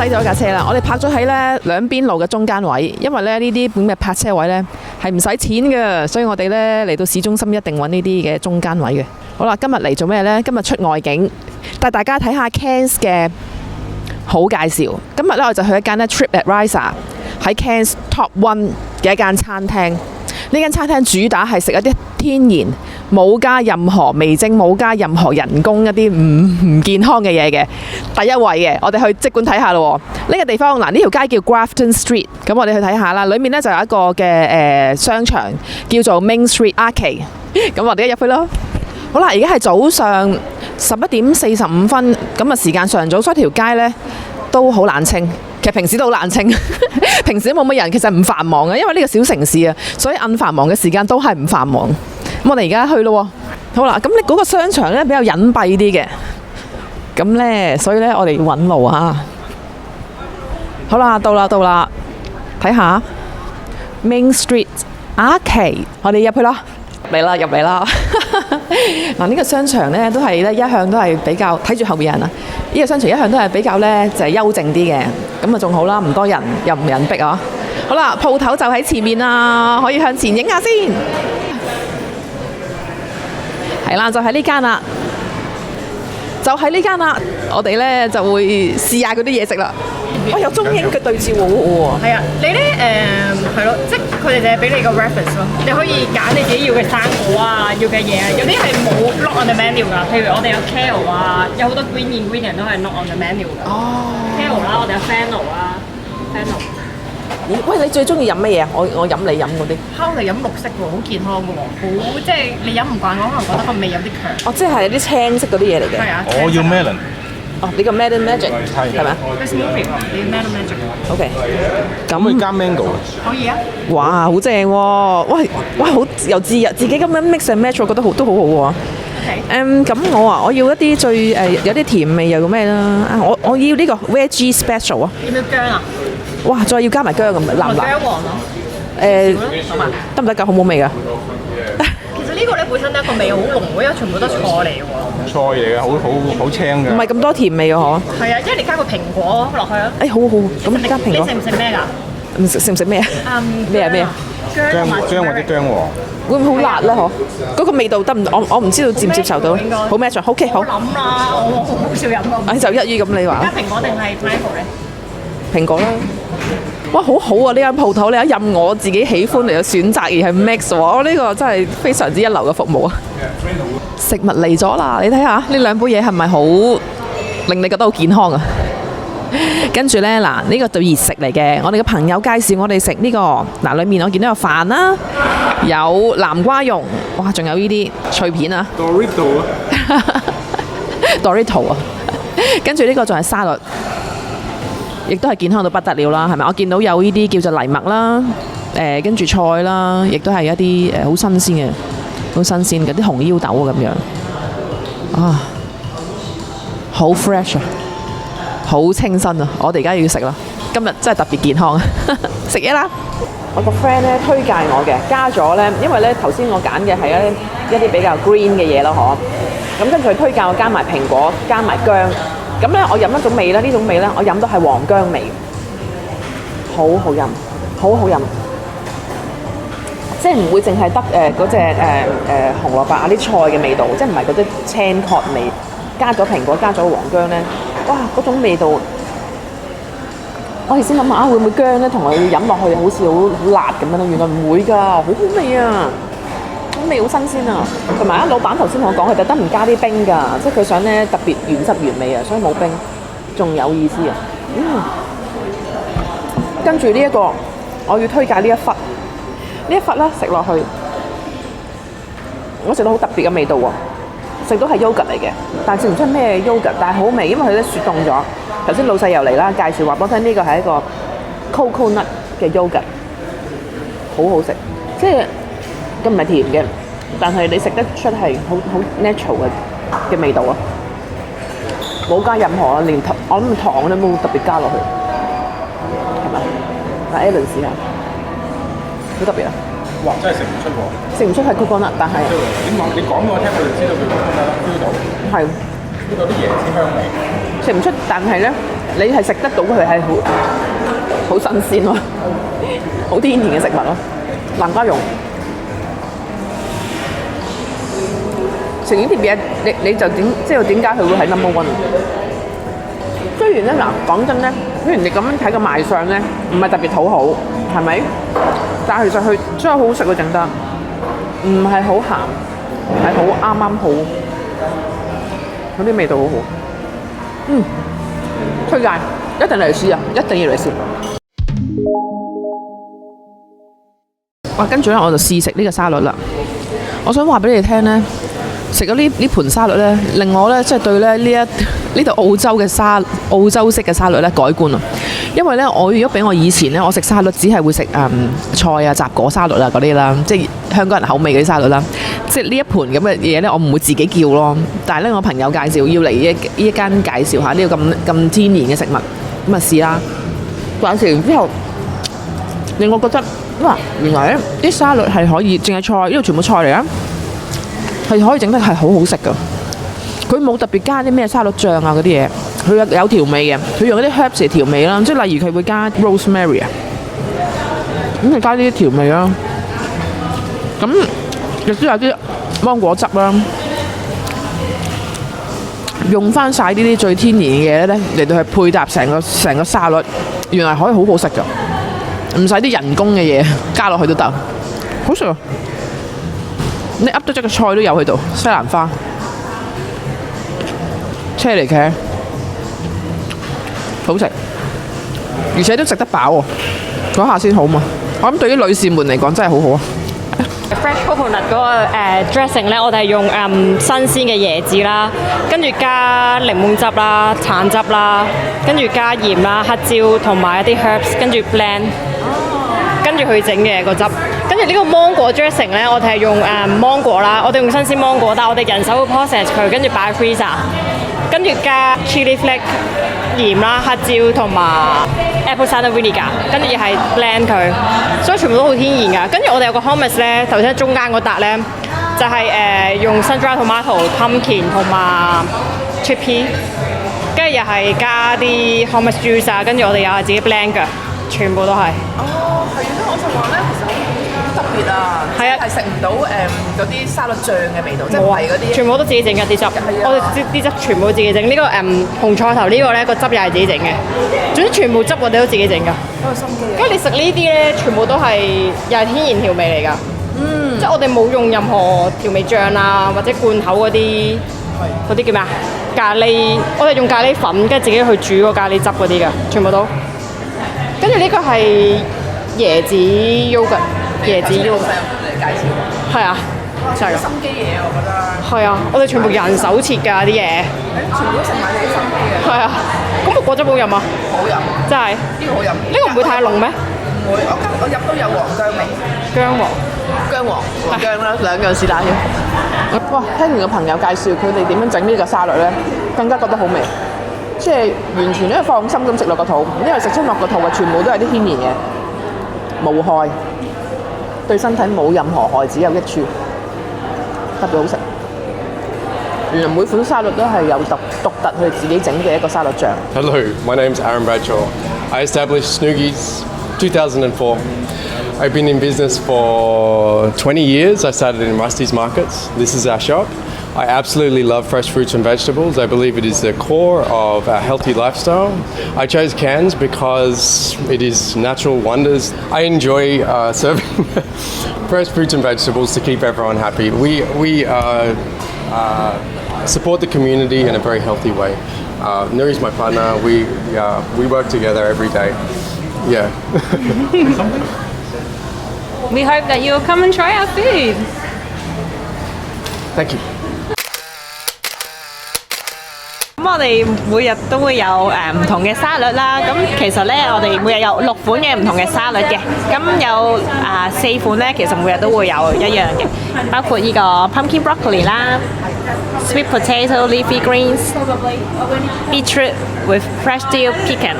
低咗架車啦，我哋泊咗喺咧兩邊路嘅中間位，因為咧呢啲咁嘅泊車位咧係唔使錢嘅，所以我哋咧嚟到市中心一定揾呢啲嘅中間位嘅。好啦，今日嚟做咩呢？今日出外景，帶大家睇下 Cairns 嘅好介紹。今日咧我就去一間咧 TripAdvisor 喺 Cairns Top One 嘅一間餐廳。呢間餐廳主打係食一啲天然，冇加任何味精，冇加任何人工一啲唔健康嘅嘢嘅。第一位嘅，我哋去即管睇下咯。呢個地方嗱，呢條街叫 Grafton Street， 咁我哋去睇下啦。裡面呢就有一個嘅商場叫做 Main Street Arcade， 咁我哋一入去咯。好啦，而家係早上11:45，咁啊時間尚早，所以條街呢都好冷清。其實平時都好冷清，平時都冇乜人，其實唔繁忙嘅，因為呢個小城市啊，所以暗繁忙嘅時間都係唔繁忙。咁我哋而家去咯。好啦，咁你嗰個商場呢比較隱蔽啲嘅，咁呢，所以呢，我哋要揾路啊。好啦，到啦，睇下 Main Street Arcade， 我哋入去咯。嚟啦，入嚟啦！嗱，呢個商場呢都係咧一向都係比較睇住後面人啊。呢個商場一向都係比較呢就係幽靜啲嘅，咁啊仲好啦，唔多人又唔人逼啊。好啦，鋪頭就喺前面啦，可以向前影下先。係啦，就喺呢間啦，我哋呢就會試下嗰啲嘢食啦。有中英嘅對照喎。係啊，你咧係咯，即係佢哋就係俾你個 reference 咯，你可以揀你自己要嘅生果啊，要嘅嘢啊，有啲係冇 not on the menu 㗎，譬如我哋有 kale 啊，有好多 green ingredient 都係 not on the menu 㗎。哦 kale 啦，我哋有 fennel 啊 ，fennel。喂，你最中意飲乜嘢啊？我飲你飲嗰啲。我哋飲綠色喎，好健康㗎喎，好即係你飲唔慣，我可能覺得個味有啲強。哦，即係啲青色嗰啲嘢嚟嘅。係啊。我要 melon。哦，呢個 Melon Magic 係咪啊？個 smoothie 你要 Melon Magic。OK，咁可以加 mango。可以啊。哇，好正喎！喂，好由自己咁樣 mix and match， 我覺得都好好喎。咁我要一啲最有啲甜味又叫咩啦？我要呢個 Veggie Special 啊！要唔要薑啊？哇，再要加埋薑咁，辣唔辣？薑黃咯。得唔得㗎？好冇味㗎？其實呢個咧本身咧個味好濃喎，因為全部都係菜嚟嘅喎。菜嚟嘅，好青嘅。唔係咁多甜味㗎嗬？係啊，因為你加個蘋果落去啊。好，咁加蘋果。你食唔食咩㗎？食唔食咩啊？咩啊？薑或者薑黃。會唔會好辣咧？嗬？嗰個味道得唔？我唔知道接唔接受到。好 match 啊 OK 好。我諗啦，我好少飲㗎。就一於咁你話。加蘋果定係 pineapple 咧？蘋果啦。哇，好好啊！呢間鋪頭你任我自己喜歡嚟嘅選擇而係 mix 喎，我呢個真係非常之一流嘅服務啊！食物嚟咗啦，你睇下呢兩杯嘢係咪好令你覺得好健康啊？跟住呢，嗱，呢個對熱食嚟嘅，我哋嘅朋友介紹我哋食呢個嗱，裡面我見到有飯啦，有南瓜蓉，哇，仲有呢啲脆片啊 ，Dorito 啊，跟住呢個仲係沙律。亦都係健康到不得了啦，係咪？我見到有呢啲叫做藜麥啦，跟住菜啦，亦都係一啲好新鮮嘅啲紅腰豆咁樣，啊，好 fresh 啊，好清新啊！我哋而家要食啦，今日真係特別健康啊！食嘢啦！我個 friend 咧推介我嘅，加咗咧，因為咧頭先我揀嘅係一啲比較 green 嘅嘢咯，嗬。咁跟住佢推介我加埋蘋果，加埋薑。咁咧，我飲一種味咧，呢種味咧，我飲到係黃薑味，好好飲，好好飲，即係唔會淨係得嗰隻紅蘿蔔啊啲菜嘅味道，即係唔係嗰啲青稞味，加咗蘋果，加咗黃薑咧，哇！嗰種味道，我哋先諗下會唔會薑咧同佢飲落去好似好辣咁樣咧？原來唔會㗎，好好味啊！味好新鮮啊！同埋老闆頭先同我講，佢特登唔加啲冰㗎，即係佢想咧特別原汁原味啊，所以冇冰，仲有意思啊！跟住呢一個，我要推介呢一忽咧食落去，我食到好特別嘅味道喎，食到係 yogurt 嚟嘅，但係食唔出咩 yogurt， 但係好味，因為佢咧雪凍咗。頭先老細又嚟啦，介紹話俾我聽呢個係一個 coconut 嘅 yogurt， 好好食，即係。咁唔係甜嘅，但係你食得出係好 natural 嘅味道啊！冇加任何連我諗糖都冇特別加落去，係咪？阿 Alan 試下，好特別啊！哇！真係食唔出喎，食唔出係 coconut，但係你講俾我聽，我就知道佢 coconut 啦，feel 到。係，有啲椰子香味。食唔出，但係咧，你係食得到佢係好新鮮咯，好天然嘅食物咯，南瓜蓉。食呢啲嘢，你就知道點解佢會係 number one。雖然咧嗱，講真咧，雖然你咁樣睇個賣相咧，唔係特別討好，係咪？但係其實佢真係好好食，佢整得，唔係好鹹，係好啱啱好，嗰啲味道好好。推介，一定嚟試啊！一定要嚟試。哇！跟住咧，我就試食呢個沙律啦。我想話俾你哋聽咧。食咗呢盤沙律咧，令我咧即係對咧呢度澳洲式嘅沙律咧改觀啊！因為咧，我如果俾我以前咧，我食沙律只係會食菜啊、雜果沙律啊嗰啲啦，即係香港人口味嗰啲沙律啦。即係呢一盤咁嘅嘢咧，我唔會自己叫咯。但係咧，我朋友介紹要嚟呢一間介紹下呢個咁天然嘅食物，咁啊試啦。介紹完之後，令我覺得哇，原來咧啲沙律係可以淨係菜，呢度全部菜嚟啊！係可以整得係好好食噶，佢冇特別加啲咩沙律醬啊嗰啲嘢，佢有調味嘅，佢用嗰啲 herbs 嚟調味啦，即係例如佢會加 rosemary 啊，咁佢加啲調味啦，咁亦都有啲芒果汁啦，用翻晒呢啲最天然嘅嘢咧嚟到去配搭成個沙律，原來可以好好食噶，唔使啲人工嘅嘢加落去都得，好食啊！你噏得咗個菜都有喺度，西蘭花、車厘茄，好食，而且都食得飽喎，嗰下先好嘛。我諗對於女士們嚟講真係好好啊。Fresh coconut 嗰個dressing 咧，我哋係用新鮮嘅椰子啦，跟住加檸檬汁啦、橙汁啦，跟住加鹽啦、黑椒同埋一啲 herbs， 跟住 blend。跟住去整嘅個汁，跟住呢個芒果 dressing 咧，我哋係用芒果啦，我哋用新鮮芒果，但係我哋人手會 process 佢，跟住擺喺 freezer， 跟住加 chili flake、鹽啦、黑椒同埋 apple cider vinegar， 跟住又係 blend 佢，所以全部都好天然㗎。跟住我哋有個 hummus 咧，頭先中間嗰笪咧就係用 sun-dried tomato、pumpkin 同埋 chickpea， 跟住又係加啲 hummus juice 啊，跟住我哋又係自己 blend 㗎，全部都係。係啊，我就話咧，其實好特別啊，係啊，係食唔到嗰啲沙律醬嘅味道，即係唔係嗰啲，全部都自己整嘅啲汁，我哋啲汁全部都自己整。呢個紅菜頭呢個咧個汁又係自己整嘅，總之全部汁我哋都自己整㗎。好有心機。因為你食呢啲咧，全部都係又係天然調味嚟㗎，即係我哋冇用任何調味醬啊，或者罐頭嗰啲叫咩啊？咖喱，我哋用咖喱粉，跟住自己去煮個咖喱汁嗰啲㗎，全部都。跟住呢個係椰子 yogurt， 椰子 yogurt 嚟介紹。係啊，就係咁。心機嘢我覺得。係啊，我哋全部人手切㗎啲嘢。全部都食埋你心機嘅。係啊，咁個果汁好飲啊？好飲。真係。呢個好飲。呢個唔會太濃咩？唔會，我飲到有黃薑味。薑黃啦，兩樣是但嘅。哇！聽完個朋友介紹佢哋點樣整呢個沙律咧，更加覺得好味。即係完全都係放心咁食落個肚，因為食親落個肚嘅全部都係啲天然嘅，無害，對身體冇任何害，只有益處，特別好食。原來每款沙律都係有獨特佢自己整嘅一個沙律醬。Hello, my name's Aaron Bradshaw. I established Snoogies 2004. I've been in business for 20 years. I started in Rusty's Markets. This is our shop. I absolutely love fresh fruits and vegetables. I believe it is the core of our healthy lifestyle. I chose cans because it is natural wonders. I enjoy serving fresh fruits and vegetables to keep everyone happy. We support the community in a very healthy way. Nuri's my partner. We work together every day. Yeah. We hope that you'll come and try our food. Thank you. 咁我哋每日都會有唔同嘅沙律啦。咁其實咧，我哋每日有6款嘅唔同嘅沙律嘅。咁有4款咧，其實每日都會有一樣嘅。包括呢個 pumpkin broccoli 啦，sweet potato leafy greens。beetroot with fresh dill pecan，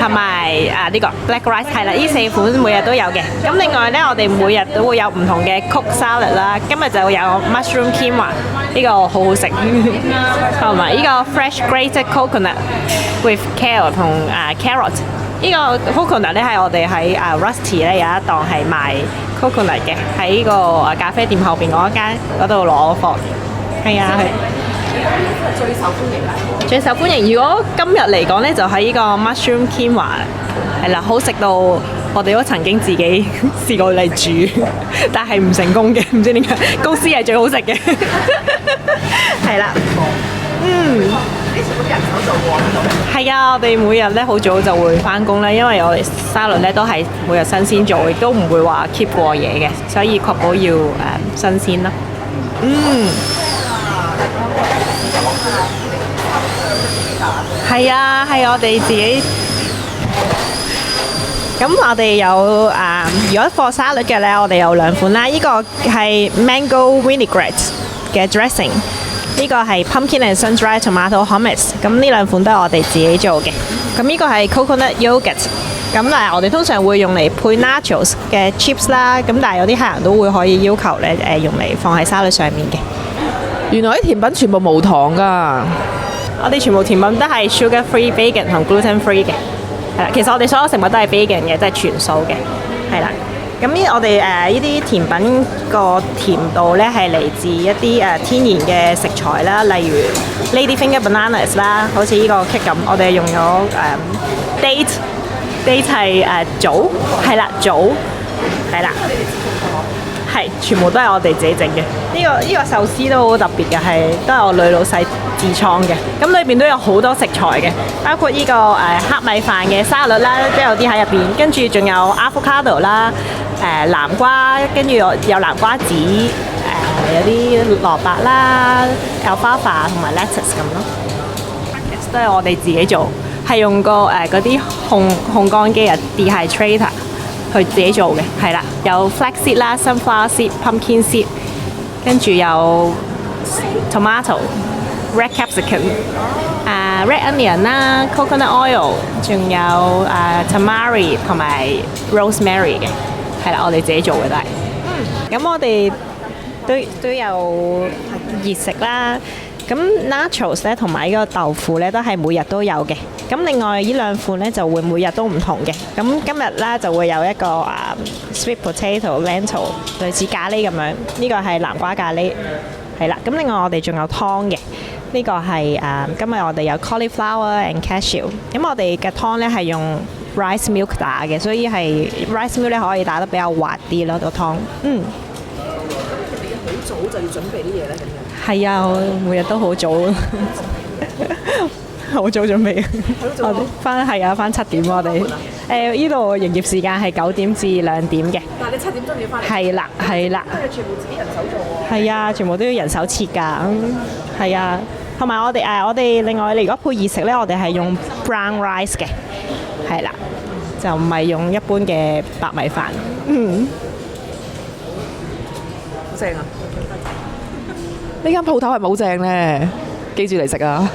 同埋呢個 black rice 係啦，呢4款每日都有嘅。咁另外呢，我哋每日都會有唔同嘅 cook salad 啦。今日就有 mushroom quinoa， 呢個好好食，同埋呢個 fresh grated coconut with kale 同carrot。呢個 coconut 咧係我哋喺Rusty 咧有一檔係賣 coconut 嘅，喺個咖啡店後邊嗰間嗰度攞貨。係啊，最受歡迎。如果今日嚟講咧，就係呢個 mushroom quinoa 係啦，好食到我哋都曾經自己試過嚟煮，但係唔成功嘅，唔知點解。公司係最好食嘅，係啦，係啊，我哋每日咧好早就會返工咧，因為我哋沙律咧都係每日新鮮做，亦都唔會話 keep 過夜嘅，所以確保要新鮮咯。係啊，係我哋自己。咁我哋有如果貨沙律嘅咧，我哋有2款啦。呢個係 mango vinaigrette 嘅 dressing。呢個係 pumpkin and sun-dried tomato hummus， 咁呢2款都係我哋自己做嘅。咁呢個係 coconut yogurt， 咁我哋通常會用嚟配 nachos 嘅 chips 啦。咁但係有啲客人都會可以要求咧用嚟放喺沙律上面嘅。原來啲甜品全部無糖㗎。我哋全部甜品都係 sugar free vegan 同 gluten free 嘅。係啦，其實我哋所有食物都係 vegan 嘅，即係全素嘅。係啦。咁我哋呢啲甜品個甜度咧係嚟自一啲天然嘅食材啦，例如 ladyfinger bananas 啦，好似呢個 cake 咁，我哋用咗date 係棗，係啦棗，係啦，係全部都係我哋自己整嘅。呢個壽司都好特別嘅，都係我女老細自創嘅。咁裏邊都有好多食材嘅，包括呢個黑米飯嘅沙律啦，都有啲喺入邊，跟住仲有 avocado 啦。南瓜，跟住有南瓜子，有啲蘿蔔啦，alfalfa 同埋 lettuce 咁咯。都係我哋自己做，係用個嗰啲烘乾機dehydrator 去自己做嘅，係啦。有 flaxseed 啦、sunflower seed、pumpkin seed， 跟住有 tomato、red capsicum、red onion 啦、coconut oil， 仲有tamari 同埋 rosemary 嘅。係啦，我哋自己做嘅都係。咁我哋都有熱食啦。咁 nachos 咧同埋呢個豆腐咧都係每日都有嘅。咁另外呢2款咧就會每日都唔同嘅。咁今日咧就會有一個sweet potato lentil 類似咖喱咁樣。呢個係南瓜咖喱。係啦。咁另外我哋仲有湯嘅。呢個係今日我哋有 cauliflower and cashew。咁我哋嘅湯咧係用rice milk 打嘅，所以係 rice milk 咧可以打得比較滑啲咯，個湯。好早就要準備啲嘢咧，咁樣。係啊，我每日都好早，好早準備。我哋翻7點我哋。呢度營業時間係9點至2點嘅。但係你7點鐘要翻嚟。係啦，係啦。全部自己人手做喎。係啊，全部都要人手切㗎。係啊，同埋我哋另外，你如果配熱食咧，我哋係用 brown rice 嘅。係啦，就唔係用一般嘅白米飯。好正啊！呢間鋪頭係咪好正咧？記住嚟食啊！